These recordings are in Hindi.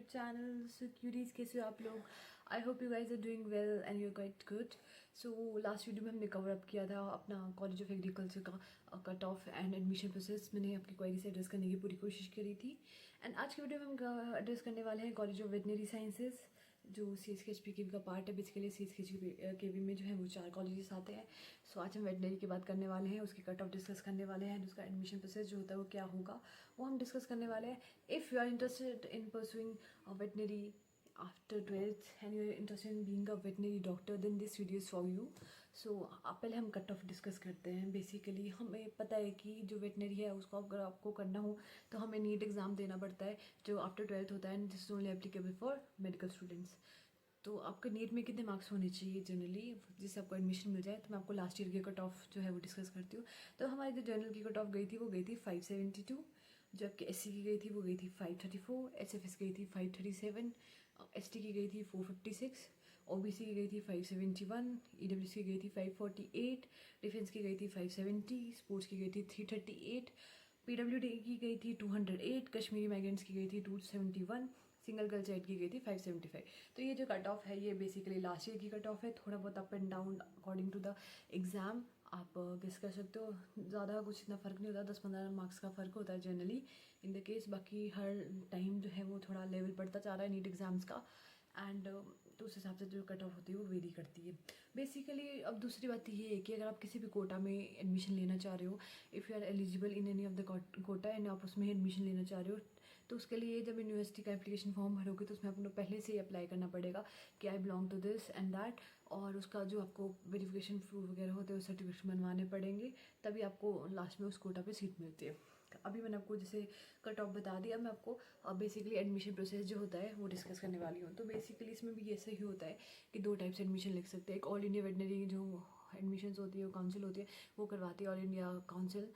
channel. So cuties, कैसे हो आप लोग? I hope you guys are doing well and you're quite good. So last video में हमने कवर अप किया था अपना कॉलेज ऑफ एग्रीकल्चर का cut off and admission process. मैंने आपकी क्वेरी से एड्रेस करने की पूरी कोशिश करी थी. एंड आज की वीडियो में हम एड्रेस करने वाले हैं कॉलेज ऑफ वेटनरी साइंसेज जो CSKHPKV का पार्ट है. बेसिकली CSKHPKV में जो है वो 4 कॉलेजेस आते हैं. सो आज हम वेटनरी की बात करने वाले हैं, उसकी कट ऑफ डिस्कस करने वाले हैं, उसका एडमिशन प्रोसेस जो होता है वो क्या होगा वो हम डिस्कस करने वाले हैं. If you are interested in pursuing veterinary after 12th and you are interested in being a veterinary doctor then this video is for you. So पहले हम कट ऑफ डिस्कस करते हैं. बेसिकली हमें पता है कि जो वेटनरी है उसको अगर आपको करना हो तो हमें नीट एग्ज़ाम देना पड़ता है जो आफ्टर 12th होता है and this is only applicable for medical students. तो आपके नीट में कितने मार्क्स होने चाहिए जनरली जिससे आपको एडमिशन मिल जाए. तो मैं आपको लास्ट ईयर की कट ऑफ जो है वो डिस्कस करती हूँ. तो हमारी जो जनरल की कट ऑफ गई थी वो गई थी 572. जो आपकी SC की गई थी वो गई थी 534. HFS गई थी 537. ST की गई थी 456. OBC की गई थी 571. EWS की गई थी 548. डिफेंस की गई थी 570. स्पोर्ट्स की गई थी 338. PWD की गई थी 208. कश्मीरी माइग्रेंट्स की गई थी 271. सिंगल गर्ल चाइल्ड की गई थी 575. तो ये जो कट ऑफ है ये बेसिकली लास्ट ईयर की कट ऑफ है. थोड़ा बहुत up and down according to the exam आप गेस कर सकते हो. ज़्यादा कुछ इतना फ़र्क नहीं होता, 10-15 मार्क्स का फ़र्क होता है जनरली इन द केस. बाकी हर टाइम जो है वो थोड़ा लेवल बढ़ता जा रहा है नीट एग्ज़ाम्स का एंड तो उस हिसाब से जो कट ऑफ होती है वो वेरी करती है बेसिकली. अब दूसरी बात ये है कि अगर आप किसी भी कोटा में एडमिशन लेना चाह रहे हो, if you are eligible in any of the quota and आप उसमें एडमिशन लेना चाह रहे हो तो उसके लिए जब यूनिवर्सिटी का एप्लीकेशन फॉर्म भरोगे तो उसमें आपको पहले से ही अप्लाई करना पड़ेगा कि I belong to this and that. और उसका जो आपको वेरिफिकेशन प्रूफ वगैरह होते हैं सर्टिफिकेट बनवाने पड़ेंगे तभी आपको लास्ट में उस कोटा पे सीट मिलती है. अभी मैंने आपको जैसे कट ऑफ बता दिया. मैं आपको बेसिकली एडमिशन प्रोसेस जो होता है वो डिस्कस करने वाली हूँ. तो बेसिकली इसमें भी ऐसा ही होता है कि 2 टाइप से एडमिशन लिख सकते हैं. एक ऑल इंडिया वेटनरी जो एडमिशन्स होती है वो काउंसिल होती है वो करवाती है all India council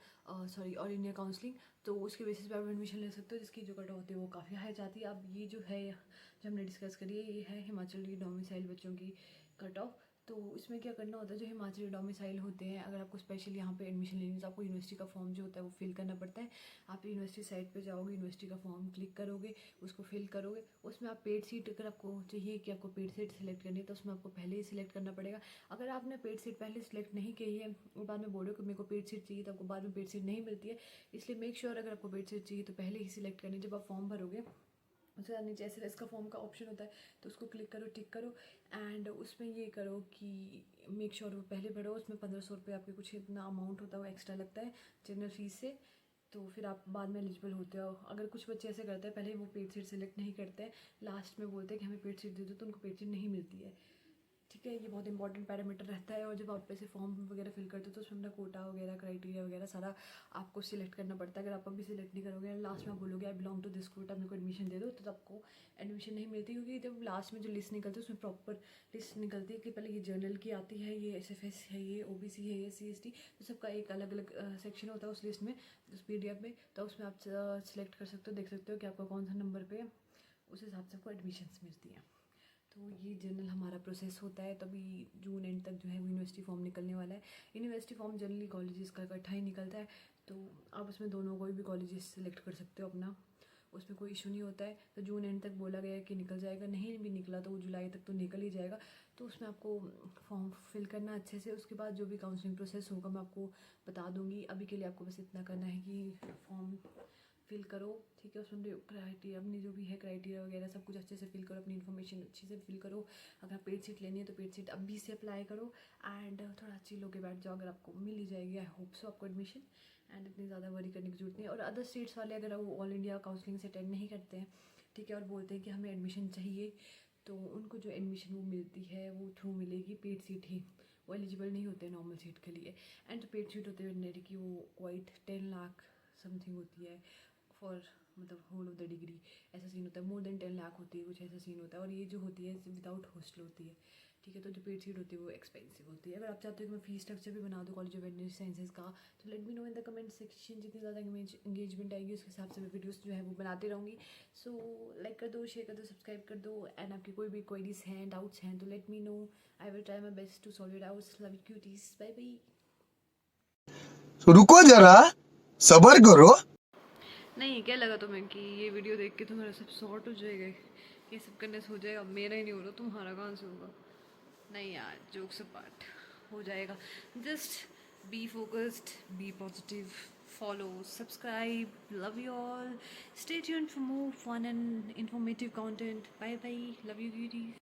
all India counselling. तो उसके बेसिस पे आप एडमिशन ले सकते हो जिसकी जो कट होती है वो काफ़ी हाई जाती है. अब ये जो है जो हमने डिस्कस करी है ये है हिमाचली डोमिसाइल बच्चों की कट ऑफ. तो इसमें क्या करना होता है जो हिमाचली डोमिसाइल होते हैं अगर आपको स्पेशली यहाँ पे एडमिशन लेनी है तो आपको यूनिवर्सिटी का फॉर्म जो होता है वो फिल करना पड़ता है. आप यूनिवर्सिटी साइट पे जाओगे, यूनिवर्सिटी का फॉर्म क्लिक करोगे, उसको फिल करोगे. उसमें आप पेड सीट अगर आपको चाहिए कि आपको पेड सीट सेलेक्ट करनी है तो उसमें आपको पहले ही सिलेक्ट करना पड़ेगा. अगर आपने पेड सीट पहले सेलेक्ट नहीं की है और बाद में बोलो कि मेरे को पेड सीट चाहिए तो आपको बाद में पेड सीट नहीं मिलती है. इसलिए मेक श्योर अगर आपको पेड सीट चाहिए तो पहले ही सिलेक्ट करनी. जब आप फॉर्म भरोगे उसके बाद नीचे ऐसे इसका फॉर्म का ऑप्शन होता है तो उसको क्लिक करो, टिक करो एंड उसमें ये करो कि मेक श्योर वो पहले भरो. उसमें 1500 रुपये आपके कुछ इतना अमाउंट होता है वो एक्स्ट्रा लगता है जनरल फीस से. तो फिर आप बाद में एलिजिबल होते हो. अगर कुछ बच्चे ऐसे करते हैं पहले वो पेड सीट सेलेक्ट नहीं करते हैं, लास्ट में बोलते हैं कि हमें पेड सीट दे दो तो उनको पेड सीट नहीं मिलती है. ठीक है, ये बहुत इंपॉर्टेंट पैरामीटर रहता है. और जब आप ऐसे फॉर्म वगैरह फिल करते हो तो उसमें अपना कोटा वगैरह क्राइटेरिया वगैरह सारा आपको सिलेक्ट करना पड़ता है. अगर आप अभी सिलेक्ट नहीं करोगे लास्ट में आप बोलोगे I belong to this quota मेरे को एडमिशन दे दो तो आपको एडमिशन नहीं मिलती. क्योंकि जब लास्ट में जो लिस्ट निकलती है उसमें प्रॉपर लिस्ट निकलती है कि पहले ये जर्नल की आती है, ये SFS है, ये OBC है, ये CST. तो सबका एक अलग अलग सेक्शन होता है उस लिस्ट में, उस PDF में. तो उसमें आप सिलेक्ट कर सकते हो, देख सकते हो कि आपका कौन सा नंबर पे उस हिसाब से आपको एडमिशन्स मिलती हैं. तो ये जनरल हमारा प्रोसेस होता है. तभी जून एंड तक जो है वो यूनिवर्सिटी फॉर्म निकलने वाला है. यूनिवर्सिटी फॉर्म जनरली कॉलेजेस का इकट्ठा ही निकलता है तो आप उसमें दोनों कोई भी कॉलेजेस सेलेक्ट कर सकते हो अपना, उसमें कोई इशू नहीं होता है. तो जून एंड तक बोला गया है कि निकल जाएगा, नहीं भी निकला तो वो जुलाई तक तो निकल ही जाएगा. तो उसमें आपको फॉर्म फिल करना अच्छे से. उसके बाद जो भी काउंसलिंग प्रोसेस होगा मैं आपको बता दूंगी. अभी के लिए आपको बस इतना करना है कि फॉर्म फिल करो. ठीक है, उसमें क्राइटेरिया अपनी जो भी है क्राइटेरिया वगैरह सब कुछ अच्छे से फिल करो, अपनी इन्फॉर्मेशन अच्छे से फिल करो. अगर पेड सीट लेनी है तो पेड सीट अभी से अप्लाई करो एंड थोड़ा अच्छी लोगे बैठ जाओ. अगर आपको मिल ही जाएगी आई होप सो आपको एडमिशन एंड इतनी ज़्यादा वरी करने की जरूरत नहीं. और अदर स्टेट्स वाले अगर वो ऑल इंडिया काउंसलिंग से अटेंड नहीं करते हैं ठीक है और बोलते हैं कि हमें एडमिशन चाहिए तो उनको जो एडमिशन वो मिलती है वो थ्रू मिलेगी पेड सीट ही. वो एलिजिबल नहीं होते नॉर्मल सीट के लिए. एंड जो पेड सीट होते हैं वेटनरी की वो क्वाइट 10 लाख समथिंग होती है फॉर मतलब होल ऑफ द डिग्री. ऐसा सीन होता है, मोर देन 10 लाख होती है, कुछ ऐसा सीन होता है. और ये जो होती है विदाउट हॉस्टल होती है. ठीक है, तो जो पेड सीट होती है वो एक्सपेंसिव होती है. अगर आप चाहते हो कि मैं फीस स्ट्रक्चर भी बना दूँ कॉलेज ऑफ वेटनरी साइंसेज का तो let me no in the comment section. जितनी ज़्यादा इंगेजमेंट आएगी उसके हिसाब से मैं वीडियोस जो है वो बनाती रहूँगी. सो लाइक कर दो, शेयर कर दो, सब्सक्राइब कर दो एंड आपकी कोई भी क्वेरीज हैं, डाउट्स हैं तो let me know. I will try my best to solve your doubts. Love you cuties, bye bye. रुको जरा, सबर करो. नहीं, क्या लगा तुम्हें कि ये वीडियो देख के तुम्हारा सब सॉर्ट हो जाएगा, ये सब करने से हो जाएगा? मेरा ही नहीं हो रहा, तुम्हारा कहाँ से होगा? नहीं यार, जोक्स अपार्ट, हो जाएगा। Just be focused, be positive, follow, subscribe, love you all, stay tuned for more fun and informative content. Bye bye, love you beauties.